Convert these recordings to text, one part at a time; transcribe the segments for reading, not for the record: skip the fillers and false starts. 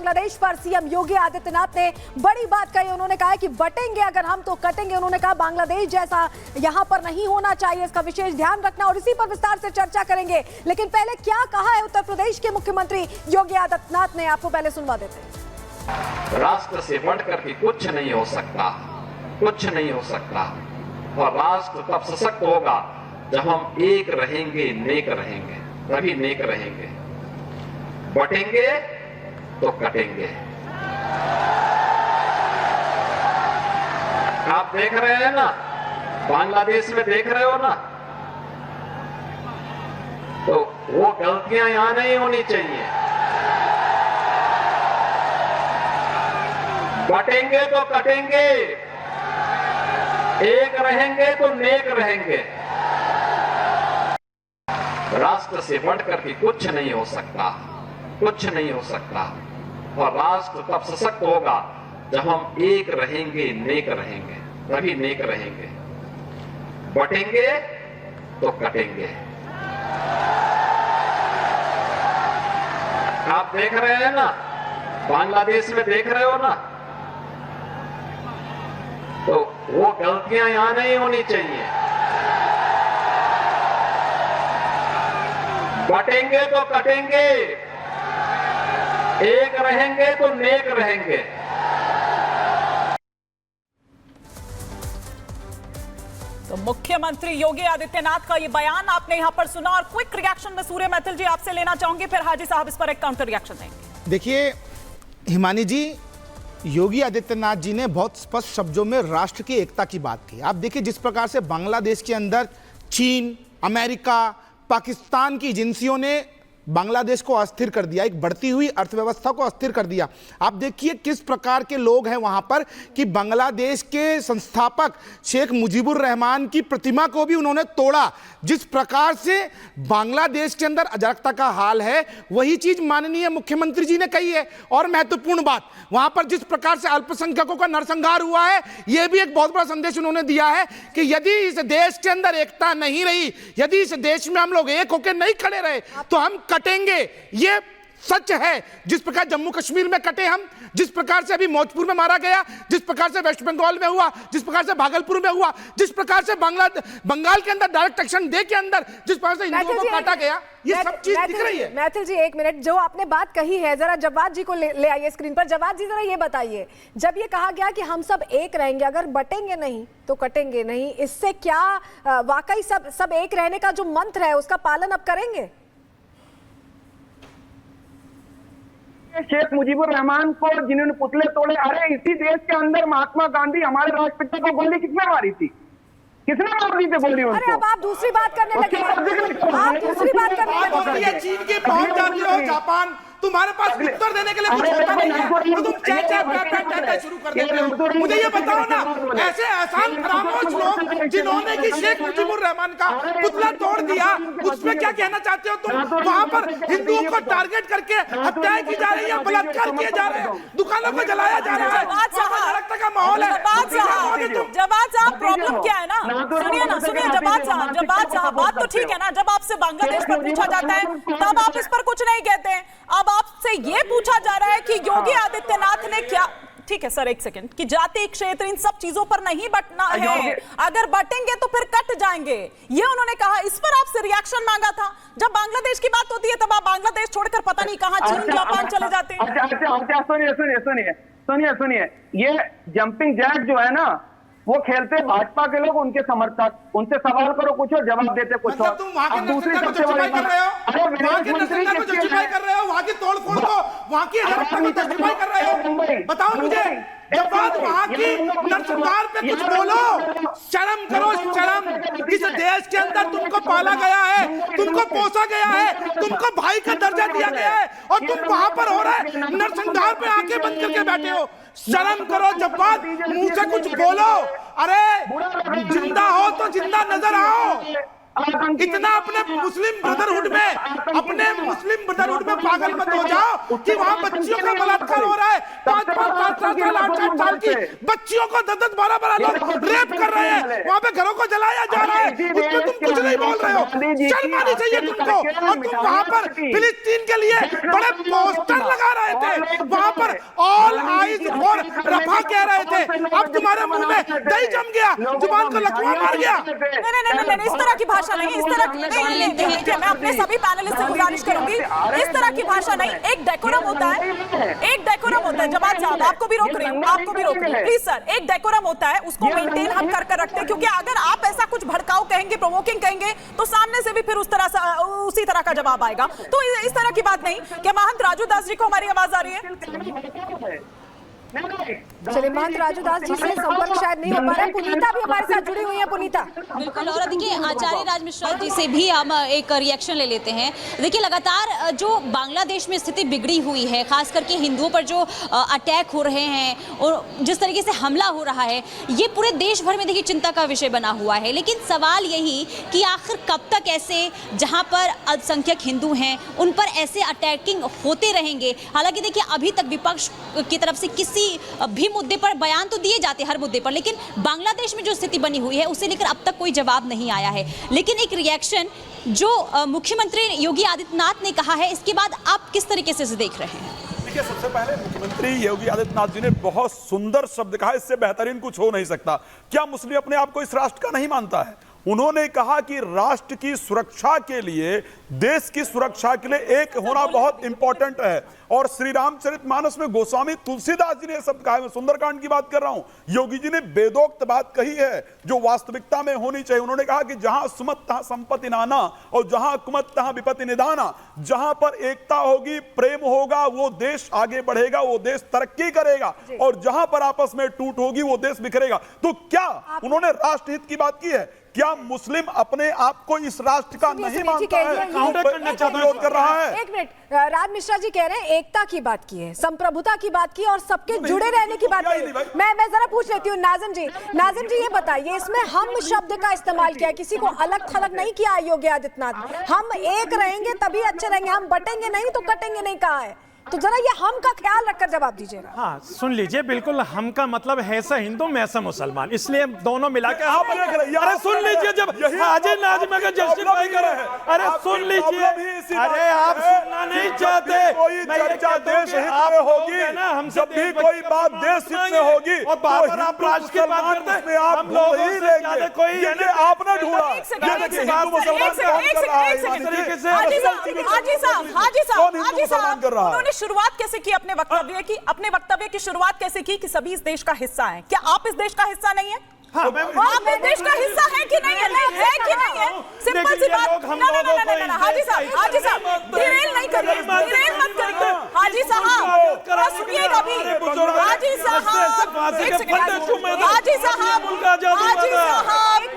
बांग्लादेश पर सीएम योगी आदित्यनाथ ने बड़ी बात कही। उन्होंने कहा कि बटेंगे अगर हम तो कटेंगे। उन्होंने कहा बांग्लादेश जैसा यहां पर नहीं होना चाहिए, इसका विशेष ध्यान रखना, और इसी पर विस्तार से चर्चा करेंगे। लेकिन पहले क्या कहा है उत्तर प्रदेश के मुख्यमंत्री योगी आदित्यनाथ ने, आपको पहले सुनवा देते हैं। राष्ट्र से बढ़कर के कुछ नहीं हो सकता, कुछ नहीं हो सकता। और राष्ट्र तब सशक्त होगा जब हम एक रहेंगे, नेक रहेंगे, तभी नेक रहेंगे। बटेंगे तो कटेंगे। आप देख रहे हैं ना, बांग्लादेश में देख रहे हो ना, तो वो गलतियां यहां नहीं होनी चाहिए। बटेंगे तो कटेंगे, एक रहेंगे तो नेक रहेंगे। राष्ट्र से बढ़कर के कुछ नहीं हो सकता, कुछ नहीं हो सकता। और राष्ट्र तब सशक्त होगा जब हम एक रहेंगे, नेक रहेंगे, तभी नेक रहेंगे। बटेंगे तो कटेंगे। आप देख रहे हैं ना, बांग्लादेश में देख रहे हो ना, तो वो गलतियां यहां नहीं होनी चाहिए। बटेंगे तो कटेंगे, एक रहेंगे तो नेक रहेंगे। तो मुख्यमंत्री योगी आदित्यनाथ का ये बयान आपने यहां पर सुना, और क्विक रिएक्शन में सूर्य मैथिल जी आपसे लेना चाहूंगी, फिर हाजी साहब इस पर एक काउंटर रिएक्शन देंगे। देखिए हिमानी जी, योगी आदित्यनाथ जी ने बहुत स्पष्ट शब्दों में राष्ट्र की एकता की बात की। आप देखिए जिस प्रकार से बांग्लादेश के अंदर चीन, अमेरिका, पाकिस्तान की एजेंसियों ने बांग्लादेश को अस्थिर कर दिया, एक बढ़ती हुई अर्थव्यवस्था को अस्थिर कर दिया। आप देखिए किस प्रकार के लोग हैं वहां पर कि बांग्लादेश के संस्थापक शेख मुजीबुर रहमान की प्रतिमा को भी उन्होंने तोड़ा। जिस प्रकार से बांग्लादेश के अंदर अराजकता का हाल है, वही चीज माननीय मुख्यमंत्री जी ने कही है। और महत्वपूर्ण बात, वहां पर जिस प्रकार से अल्पसंख्यकों का नरसंहार हुआ है, यह भी एक बहुत बड़ा संदेश उन्होंने दिया है कि यदि इस देश के अंदर एकता नहीं रही, यदि इस देश में हम लोग एक होकर नहीं खड़े रहे, तो हम कटेंगे। ये सच है। जिस प्रकार जम्मू कश्मीर में कटे हम, जिस प्रकार से अभी मौजपुर में मारा गया, जिस प्रकार से वेस्ट बंगाल में हुआ, जिस प्रकार से भागलपुर में हुआ, जिस प्रकार से बंगाल के अंदर डायरेक्ट एक्शन डे के अंदर जिस प्रकार से हिंदुओं को काटा गया, ये सब चीज दिख रही है। मैथिल जी एक मिनट, जो आपने बात कही है जरा जवाद जी को ले आइए स्क्रीन पर। जवाद जी जरा ये बताइए, जब ये कहा गया कि हम सब एक रहेंगे, अगर बटेंगे नहीं तो कटेंगे नहीं, इससे क्या वाकई सब एक रहने का जो मंत्र है उसका पालन अब करेंगे? शेख मुजीबुर रहमान को जिन्होंने पुतले तोड़े, अरे इसी देश के अंदर महात्मा गांधी हमारे राष्ट्रपिता को गोली किसने मारी थी? किसने मार दी थी गोली उनको? अरे अब आप दूसरी बात करने लगे, आप दूसरी बात करने लगे। चीन के पहुंच जाते हो जापान, तुम्हारे पास उत्तर देने के लिए कुछ होता नहीं है, तो तुम चाचा शुरू कर देते हो। मुझे ये बताओ ना, ऐसे आसान फरामोश लोग जिन्होंने कि शेख मुजीबुर रहमान का पुतला तोड़ दिया, उसमें क्या कहना चाहते हो तुम? वहां पर हिंदुओं को टारगेट करके हत्याएं की जा रही है, बलात्कार किए जा रहे हैं, दुकानों को जलाया जा रहा है, अराजकता का माहौल है। जवाद साहब, प्रॉब्लम क्या है ना, सुनिए ना, सुनिए जवाद साहब, बात तो ठीक है ना, जब आपसे बांग्लादेश पर पूछा जाता है तब आप इस पर कुछ नहीं कहते हैं। अब आपसे ये पूछा जा रहा है कि योगी आदित्यनाथ ने क्या, ठीक है सर एक सेकंड, कि जाति क्षेत्र इन सब चीजों पर नहीं बटना है, अगर बटेंगे तो फिर कट जाएंगे, ये उन्होंने कहा। इस पर आपसे रिएक्शन मांगा था। जब बांग्लादेश की बात होती है तब आप बांग्लादेश छोड़कर पता नहीं कहां चीन जापान चले जाते हैं। सुनिए, ये जंपिंग जैक जो है ना, वो खेलते भाजपा के लोग, उनके समर्थक, उनसे सवाल करो कुछ और जवाब देते कुछ और। तुम वहां के दूसरी सबसे बड़ी बात, अरे वहां के नरसंहार को जस्टिफाई कर रहे हो, वहां की तोड़फोड़ को, वहां की अराजकता को जस्टिफाई कर रहे हो। बताओ मुझे, जब बात वहां की नरसंहार पे कुछ बोलो, शर्म करो, शर्म। इस देश के अंदर तुमको पाला गया है, तुमको पोसा गया है, तुमको भाई का दर्जा दिया गया है, और तुम वहां पर हो रहा है नरसंहार पे आंखें बंद करके बैठे हो। शर्म करो, जब बात मुंह से कुछ बोलो। अरे जिंदा हो तो जिंदा नजर आओ। इतना अपने मुस्लिम ब्रदरहुड में पागल मत हो जाओ कि वहां बच्चियों का बलात्कार हो रहा है, 5-5 साल साल 8 साल की बच्चियों को 10-10 12 लोग रेप कर रहे हैं, वहाँ पे घरों को जलाया जा रहा है, उसमें तुम कुछ नहीं बोल रहे हो। शर्म आनी चाहिए तुमको। और तुम वहाँ पर फिलिस्तीन के लिए बड़े पोस्टर लगा रहे थे, वहाँ पर ऑल आइज फॉर रफा कह रहे थे, अब तुम्हारे मुंह में दही जम गया, जुबान को लकवा मार गया। नहीं, इस तरह की भाषा नहीं, इस तरह देखिए, मैं अपने सभी पैनलिस्ट से गुजारिश करूंगी, इस तरह की भाषा नहीं। एक डेकोरम होता है, एक डेकोरम होता है। जवाब साहब, आपको भी रोक रही हूँ, आपको भी रोक रही हूँ, प्लीज सर। एक डेकोरम होता है, उसको मेंटेन हम कर रखते हैं, क्योंकि अगर आप ऐसा कुछ भड़काऊ कहेंगे, प्रोवोकिंग कहेंगे, तो सामने से भी फिर उसी तरह का जवाब आएगा। तो इस तरह की बात नहीं। क्या महंत राजू दास जी को हमारी आवाज आ रही है? चलिए, महंत राजू दास जी से संपर्क शायद नहीं हो पा रहा है। पुनीता भी हमारे साथ जुड़ी हुई है। पुनीता, बिल्कुल। और देखिए, आचार्य राज मिश्रा जी से भी हम एक रिएक्शन ले लेते हैं। देखिए, लगातार जो बांग्लादेश में स्थिति बिगड़ी हुई है, खास करके हिंदुओं पर जो अटैक हो रहे हैं और जिस तरीके से हमला हो रहा है, ये पूरे देश भर में देखिए चिंता का विषय बना हुआ है। लेकिन सवाल यही कि आखिर कब तक ऐसे, जहां पर अल्पसंख्यक हिंदू हैं, उन पर ऐसे अटैकिंग होते रहेंगे? हालांकि देखिए, अभी तक विपक्ष की तरफ से किसी भी मुद्दे पर बयान तो दिए जाते हर मुद्दे पर, लेकिन बांग्लादेश में जो स्थिति बनी हुई है उसे लेकर अब तक कोई जवाब नहीं आया है। लेकिन एक रिएक्शन जो मुख्यमंत्री योगी आदित्यनाथ ने कहा है, इसके बाद आप किस तरीके से देख रहे हैं? देखिए, सबसे पहले मुख्यमंत्री योगी आदित्यनाथ जी ने बहुत सुंदर शब्द कहा, इससे बेहतरीन कुछ हो नहीं सकता। क्या मुस्लिम अपने आप को इस राष्ट्र का नहीं मानता है? उन्होंने कहा कि राष्ट्र की सुरक्षा के लिए, देश की सुरक्षा के लिए एक होना बहुत इंपॉर्टेंट है। और श्री रामचरितमानस में गोस्वामी तुलसीदास जी ने सब कहा है। मैं सुंदरकांड की बात कर रहा हूं। योगी जी ने वेदोक्त बात कही है जो वास्तविकता में होनी चाहिए। उन्होंने कहा कि जहां सुमत तहां संपत्ति नाना और जहां कुमत तहां विपत्ति निदाना। जहां पर एकता होगी, प्रेम होगा, वो देश आगे बढ़ेगा, वो देश तरक्की करेगा। और जहां पर आपस में टूट होगी, वो देश बिखरेगा। तो क्या उन्होंने राष्ट्रहित की बात की है? क्या मुस्लिम अपने आप को इस राष्ट्र का नहीं मानता है? विरोध कर रहा है। एक मिनट, राज मिश्रा जी कह रहे हैं एकता की बात की है, संप्रभुता की बात की और सबके जुड़े रहने की बात की। मैं जरा पूछ लेती हूँ नाजिम जी ये बताइए, इसमें हम शब्द का इस्तेमाल किया, किसी को अलग थलग नहीं किया योगी आदित्यनाथ। हम एक रहेंगे तभी अच्छे रहेंगे, हम बटेंगे नहीं तो कटेंगे नहीं कहा है। तो जरा ये हम का ख्याल रखकर जवाब दीजिएगा। हाँ, सुन लीजिए, बिल्कुल हम का मतलब है ऐसा हिंदू मैं ऐसा मुसलमान, इसलिए दोनों मिला के हाँ, अरे सुन लीजिए, जब हाजिर नाजमा का जस्टिफाई कर रहे हैं, अरे सुन लीजिए, अरे आप सुनना नहीं चाहते। कोई चर्चा देश हित में होगी ना, हमसे भी कोई बात देश हित में होगी और बार-बार आप राष्ट्र की बात करते हैं, हम लोगों से ज्यादा कोई ये आपने ढूंढा। ये देखिए, हिंदू मुसलमान कौन कर रहा है इस तरीके से? हाजी साहब, शुरुआत कैसे की अपने वक्तव्य की शुरुआत कैसे की कि सभी इस देश का हिस्सा हैं? क्या आप इस देश का हिस्सा नहीं है? हाँ, आप इस देश का हिस्सा है कि नहीं है? है कि नहीं है? सिंपल सी बात। हाजी साहब डिरेल नहीं करिए, डिरेल मत करिए। हाजी साहब सुनिएगा भी। हाजी साहब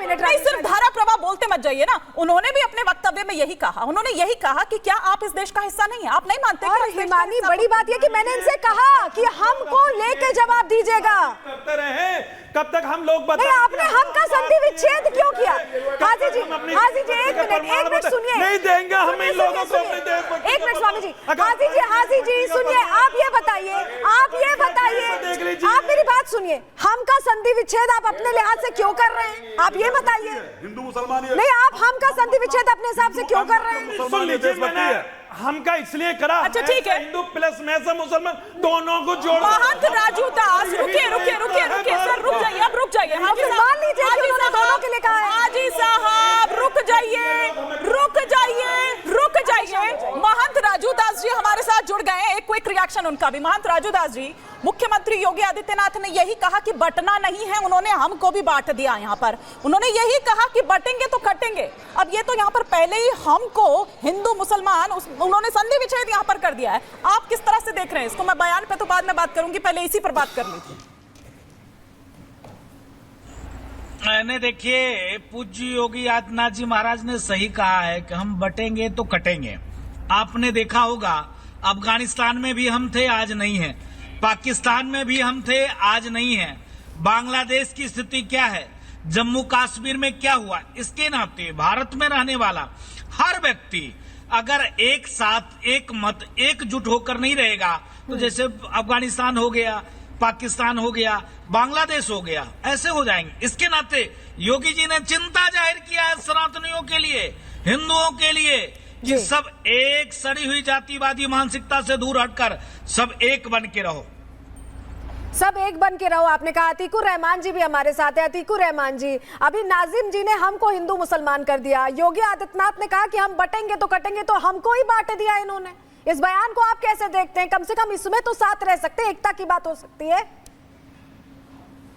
नहीं, सिर्फ धारा प्रवाह बोलते मत जाइए ना। उन्होंने भी अपने वक्तव्य में यही कहा, उन्होंने यही कहा कि क्या आप इस देश का हिस्सा नहीं है? आप नहीं मानते? और हिमानी, बड़ी बात यह कि मैंने इनसे कहा कि हमको लेके जवाब दीजिएगा। करते रहे, कब तक हम लोग नहीं, आपने हम का संधि विच्छेद क्यों किया? हाजी जी एक मिनट सुनिए। नहीं देंगे हम इन लोगों को अपने देश में। एक मिनट स्वामी जी, हाजी जी सुनिए, आप ये बताइए, आप मेरी बात सुनिए। हम का संधि विच्छेद आप अपने लिहाज से क्यों कर रहे हैं? आप ये बताइए। हिंदू मुसलमान नहीं, आप हम का संधि विच्छेद अपने हिसाब से क्यों कर रहे हैं? सुन लीजिए, मैंने हम का इसलिए करा। अच्छा ठीक है, हिंदू प्लस मैं से मुसलमान दोनों को जोड़। महंत राजू दास, रुकिए सर, रुक जाइए, अब रुक जाइए। मान लीजिए कि उन्होंने दोनों के लिए कहा है। हाजी साहब रुक जाइए। महंत राजू दास जी हमारे साथ जुड़ गए हैं, एक क्विक रिएक्शन उनका भी। महंत राजू दास जी, मुख्यमंत्री योगी आदित्यनाथ ने यही कहा कि बंटना नहीं है, उन्होंने हमको भी बांट दिया। यहाँ पर उन्होंने यही कहा कि बटेंगे तो कटेंगे। अब ये तो यहाँ पर पहले ही हमको हिंदू मुसलमान उन्होंने संधि विच्छेद यहाँ पर कर दिया है। आप किस तरह से देख रहे हैं इसको? मैं बयान पे तो बाद में बात करूंगी, पहले इसी पर बात कर लीजिए। मैंने देखिए, पूज्य योगी आदित्यनाथ जी महाराज ने सही कहा है कि हम बटेंगे तो कटेंगे। आपने देखा होगा, अफगानिस्तान में भी हम थे, आज नहीं है। पाकिस्तान में भी हम थे, आज नहीं है। बांग्लादेश की स्थिति क्या है, जम्मू कश्मीर में क्या हुआ, इसके नाते भारत में रहने वाला हर व्यक्ति अगर एक साथ, एक मत, एकजुट होकर नहीं रहेगा, तो जैसे अफगानिस्तान हो गया, पाकिस्तान हो गया, बांग्लादेश हो गया, ऐसे हो जाएंगे। इसके नाते योगी जी ने चिंता जाहिर किया है सनातनियों के लिए, हिंदुओं के लिए, कि सब एक सड़ी हुई जातिवादी मानसिकता से दूर हटकर सब एक बन के रहो, सब एक बन के रहो। आपने कहा। अतीकुर रहमान जी भी हमारे साथ है। अतीकुर रहमान जी, अभी नाजिम जी ने हमको हिंदू मुसलमान कर दिया, योगी आदित्यनाथ ने कहा कि हम बटेंगे तो कटेंगे, तो हमको ही बांट दिया इन्होंने। इस बयान को आप कैसे देखते हैं? कम से कम इसमें तो साथ रह सकते हैं, एकता की बात हो सकती है।